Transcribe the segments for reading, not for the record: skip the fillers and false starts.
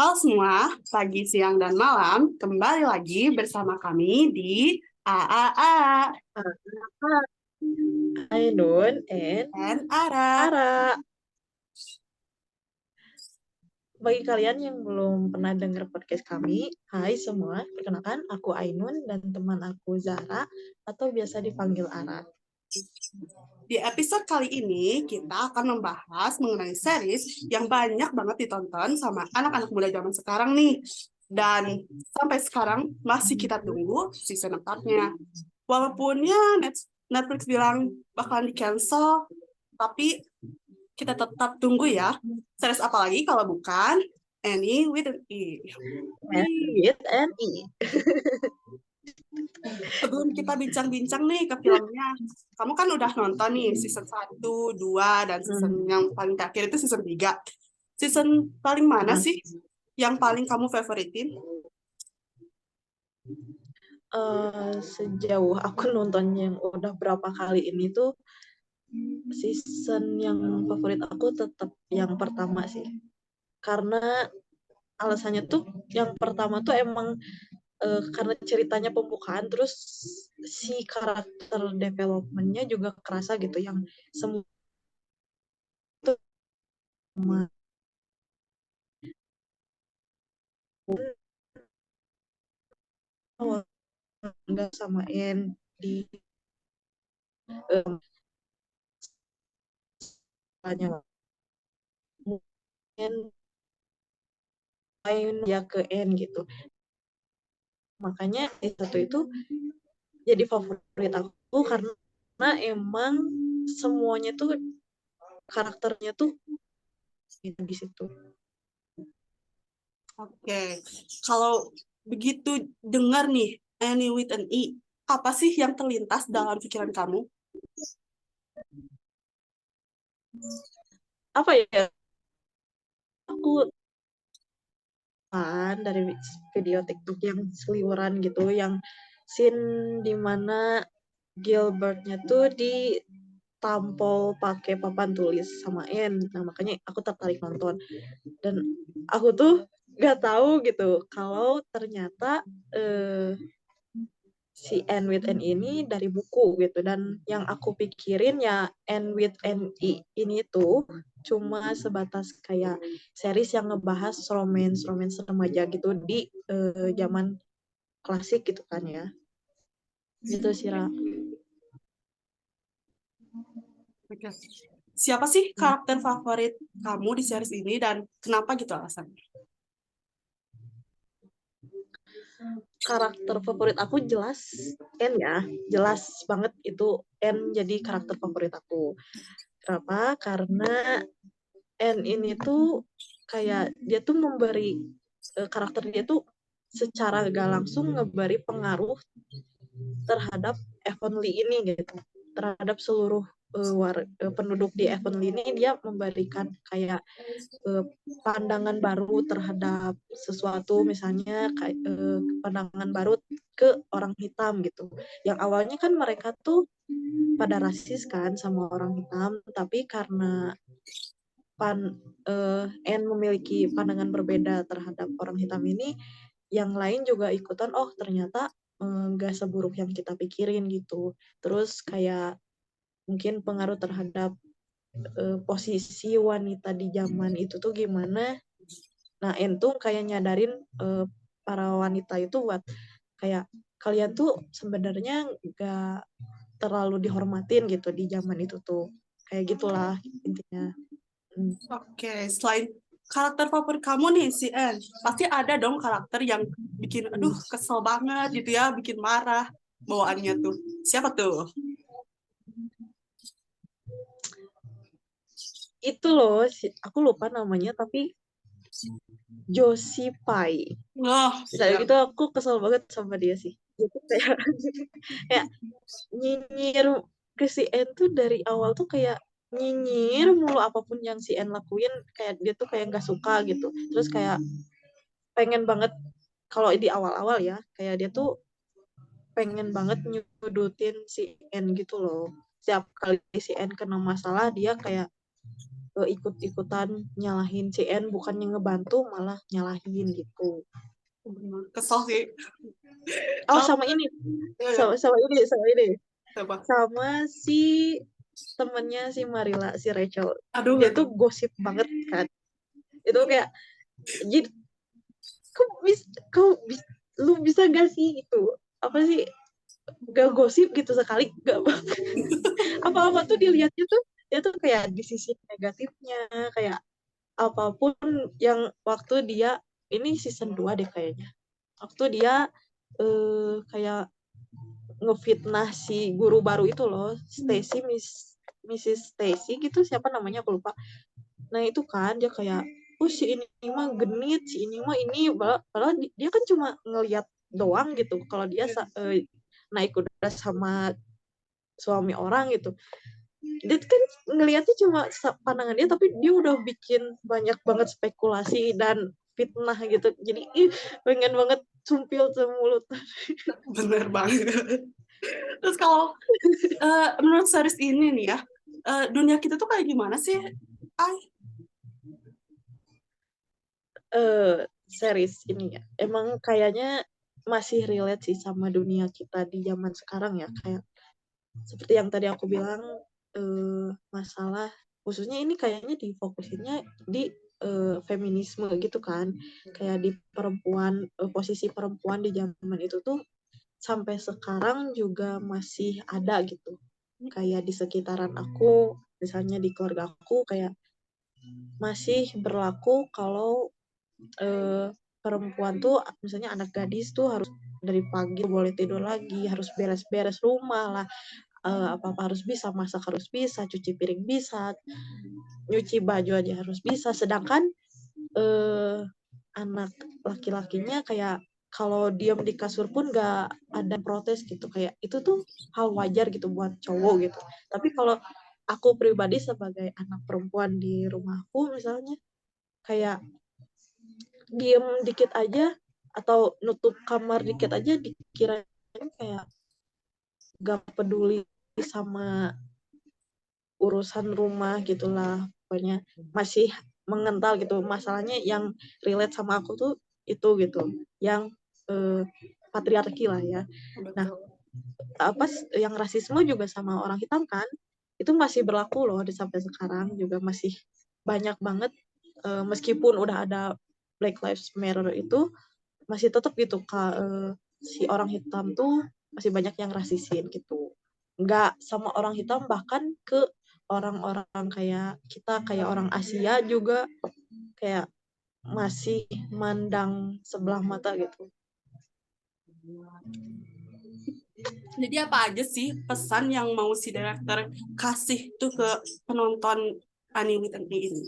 Halo semua, pagi, siang, dan malam. Kembali lagi bersama kami di AAA Hai Nun and dan Ara. Ara. Bagi kalian yang belum pernah dengar podcast kami, hai semua. Perkenalkan, aku Ainun dan teman aku Zara atau biasa dipanggil Ara. Di episode kali ini, kita akan membahas mengenai series yang banyak banget ditonton sama anak-anak muda zaman sekarang nih. Dan sampai sekarang masih kita tunggu season 4-nya. Walaupun ya Netflix bilang bakalan di-cancel, tapi kita tetap tunggu ya. Series apa lagi kalau bukan Annie with an E. And with and E. Sebelum kita bincang-bincang nih ke filmnya, kamu kan udah nonton nih season 1, 2, dan season Hmm. yang paling terakhir itu season 3. Season paling mana Nah, sih yang paling kamu favoritin? sejauh aku nonton yang udah berapa kali ini tuh season yang favorit aku tetap yang pertama sih. Karena alasannya tuh yang pertama tuh emang karena ceritanya pembukaan terus si karakter developmentnya juga kerasa gitu yang semua nggak samain di tanya mungkin main ya ke N gitu, makanya satu itu jadi favorit aku karena emang semuanya tuh karakternya tuh di situ. Oke, kalau begitu dengar nih Annie with an E, apa sih yang terlintas dalam pikiran kamu? Apa ya, aku kan dari video TikTok yang seliweran gitu yang scene dimana Gilbertnya tuh ditampol pakai papan tulis sama N. Nah, makanya aku tertarik nonton. Dan aku tuh gak tahu gitu kalau ternyata eh, si N with N ini dari buku gitu. Dan yang aku pikirin ya N with N ini tuh cuma sebatas kayak series yang ngebahas romance remaja gitu di zaman klasik gitu kan ya. Gitu sih, Ra. Oke. Siapa sih karakter favorit kamu di series ini dan kenapa gitu alasannya? Karakter favorit aku jelas N ya, jelas banget itu N jadi karakter favorit aku. Kenapa? Karena N ini tuh kayak dia tuh memberi karakter dia tuh secara gak langsung ngeberi pengaruh terhadap Avonlea ini gitu, terhadap seluruh penduduk di Avonlea ini. Dia memberikan kayak uh, pandangan baru terhadap sesuatu, misalnya kayak pandangan baru ke orang hitam gitu. Yang awalnya kan mereka tuh pada rasis kan sama orang hitam, tapi karena N memiliki pandangan berbeda terhadap orang hitam ini, yang lain juga ikutan, oh ternyata nggak seburuk yang kita pikirin gitu. Terus kayak mungkin pengaruh terhadap posisi wanita di zaman itu tuh gimana. Nah, Entung kayak nyadarin para wanita itu buat kayak kalian tuh sebenarnya nggak terlalu dihormatin gitu di zaman itu tuh. Kayak gitulah intinya. Hmm. Oke, selain karakter favorit kamu nih si N, pasti ada dong karakter yang bikin aduh kesel banget gitu ya, bikin marah bawaannya tuh. Siapa tuh? Itu loh, aku lupa namanya tapi Josie Pie. Oh, Misalnya ya. gitu aku kesel banget sama dia sih. Gitu kayak kayak nyinyir ke si N tuh dari awal tuh kayak nyinyir mulu apapun yang si N lakuin, kayak dia tuh kayak nggak suka gitu. Terus kayak pengen banget kalau di awal-awal ya, kayak dia tuh pengen banget nyudutin si N gitu loh. Setiap kali si N kena masalah dia kayak ikut-ikutan nyalahin si N, bukannya ngebantu malah nyalahin gitu. Kesel sih. Oh, sama ini, Ya, sama ini, apa? sama si temennya si Marila, si Rachel. Aduh, Dia tuh gosip banget kan. Itu kayak, jadi lu bisa gak sih gitu? Apa sih? Gak gosip gitu sekali, gak apa-apa tuh dilihatnya tuh, dia tuh kayak di sisi negatifnya, kayak apapun yang waktu dia, ini season 2 deh kayaknya. Waktu dia kayak ngefitnah si guru baru itu loh, Stacy, Mrs. Stacy gitu, siapa namanya aku lupa. Nah itu kan dia kayak, oh si ini mah genit, si ini mah ini, padahal dia kan cuma ngeliat doang gitu. Kalau dia naik kuda sama suami orang gitu, dia kan ngelihatnya cuma pandangan dia, tapi dia udah bikin banyak banget spekulasi dan fitnah gitu. Jadi pengen banget sumpil mulut. bener banget. Terus kalau menurut series ini nih ya, dunia kita tuh kayak gimana sih? Ay, Series ini ya emang kayaknya masih relate sih sama dunia kita di zaman sekarang ya, kayak seperti yang tadi aku bilang, masalah khususnya ini kayaknya difokusinnya di feminisme gitu kan, kayak di perempuan, posisi perempuan di zaman itu tuh sampai sekarang juga masih ada gitu, kayak di sekitaran aku, misalnya di keluarga aku, kayak masih berlaku kalau perempuan tuh misalnya anak gadis tuh harus dari pagi boleh tidur lagi, harus beres-beres rumah lah, apa-apa harus bisa, masak harus bisa, cuci piring bisa, nyuci baju aja harus bisa. Sedangkan anak laki-lakinya kayak kalau diam di kasur pun gak ada protes gitu, kayak itu tuh hal wajar gitu buat cowok gitu. Tapi kalau aku pribadi sebagai anak perempuan di rumahku misalnya, kayak diem dikit aja atau nutup kamar dikit aja dikira kayak gak peduli sama urusan rumah gitulah, pokoknya masih mengental gitu. Masalahnya yang relate sama aku tuh itu gitu, yang patriarki lah ya. Nah, betul. apa yang rasisme juga sama orang hitam kan, itu masih berlaku loh sampai sekarang juga masih banyak banget, meskipun udah ada Black Lives Matter itu masih tetap gitu si orang hitam tuh masih banyak yang rasisin gitu, nggak sama orang hitam, bahkan ke orang-orang kayak kita, kayak orang Asia juga kayak masih mandang sebelah mata gitu. Jadi apa aja sih pesan yang mau si director kasih tuh ke penonton anime ini?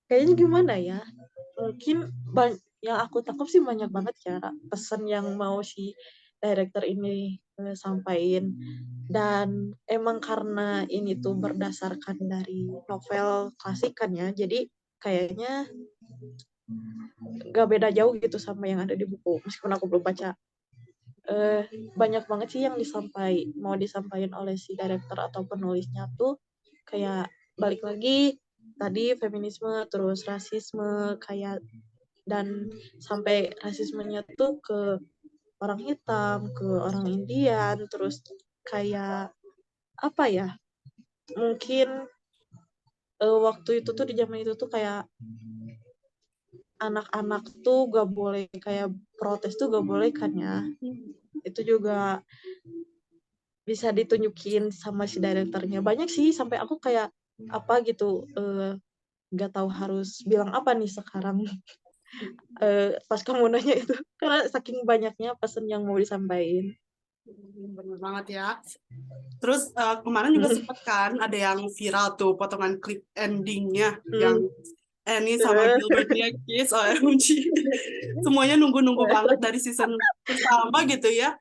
Kayaknya gimana ya, mungkin yang aku tangkap sih banyak banget ya pesan yang mau si director ini sampaikan. Dan emang karena ini tuh berdasarkan dari novel klasik kan ya, jadi kayaknya gak beda jauh gitu sama yang ada di buku, meskipun aku belum baca. Banyak banget sih yang mau disampaikan oleh si director atau penulisnya tuh, kayak balik lagi tadi feminisme, terus rasisme, kayak dan sampai rasismenya tuh ke orang hitam, ke orang Indian, terus kayak apa ya, mungkin waktu itu tuh di zaman itu tuh kayak anak-anak tuh gak boleh, kayak protes tuh gak boleh kan ya. Itu juga bisa ditunjukin sama si direkturnya. Banyak sih sampai aku kayak apa gitu, gak tahu harus bilang apa nih sekarang pas kamu nanya itu, karena saking banyaknya pesan yang mau disampaikan. Bener banget ya. Terus kemarin juga sempat kan ada yang viral tuh potongan klip endingnya yang Annie sama Gilbertnya kiss, OMG. Semuanya nunggu-nunggu banget dari season pertama gitu ya.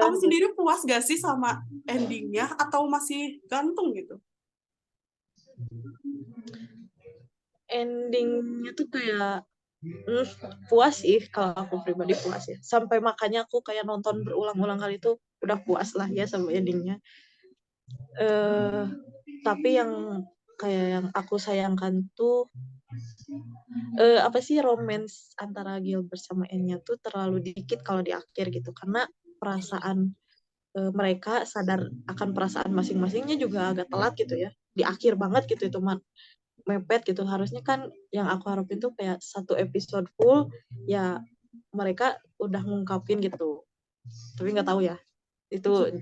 Kamu sendiri puas gak sih sama endingnya atau masih gantung gitu? Endingnya tuh kayak puas sih, kalau aku pribadi puas ya, sampai makanya aku kayak nonton berulang-ulang kali itu udah puas lah ya sama endingnya. Tapi yang kayak yang aku sayangkan tuh apa sih, romance antara Gilbert sama Anne-nya tuh terlalu dikit kalau di akhir gitu, karena perasaan mereka sadar akan perasaan masing-masingnya juga agak telat gitu ya, di akhir banget gitu, itu mepet gitu. Harusnya kan yang aku harapin tuh kayak satu episode full ya mereka udah ngungkapin gitu, tapi nggak tahu ya, itu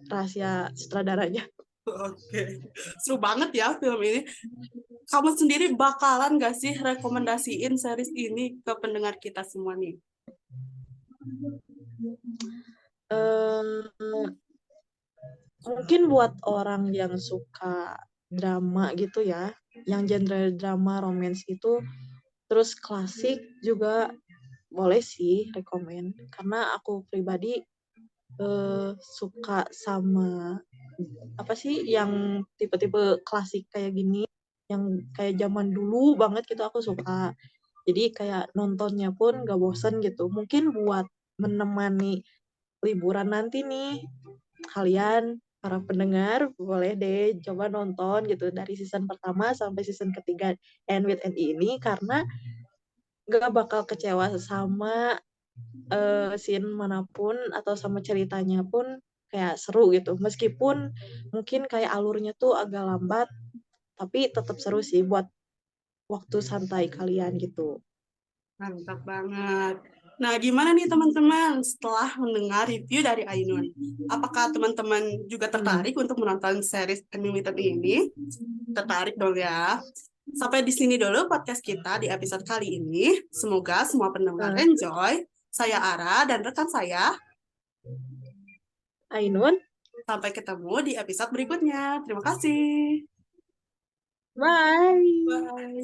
rahasia sutradaranya. Oke, seru banget ya film ini. Kamu sendiri bakalan gak sih rekomendasiin series ini ke pendengar kita semua nih? Mungkin buat orang yang suka drama gitu ya, yang genre drama romance itu, terus klasik juga boleh sih rekomen, karena aku pribadi suka sama apa sih yang tipe-tipe klasik kayak gini, yang kayak zaman dulu banget gitu aku suka. Jadi kayak nontonnya pun gak bosen gitu. Mungkin buat menemani liburan nanti nih, kalian para pendengar boleh deh coba nonton gitu dari season pertama sampai season ketiga End with End ini, karena gak bakal kecewa sama scene manapun atau sama ceritanya pun kayak seru gitu. Meskipun mungkin kayak alurnya tuh agak lambat, tapi tetap seru sih buat waktu santai kalian gitu. Mantap banget. Nah, gimana nih teman-teman setelah mendengar review dari Ainun? Apakah teman-teman juga tertarik untuk menonton series Unlimited ini? Tertarik dong ya. Sampai di sini dulu podcast kita di episode kali ini. Semoga semua pendengar enjoy. Saya Ara dan rekan saya. Ainun, Sampai ketemu di episode berikutnya. Terima kasih. bye. Bye.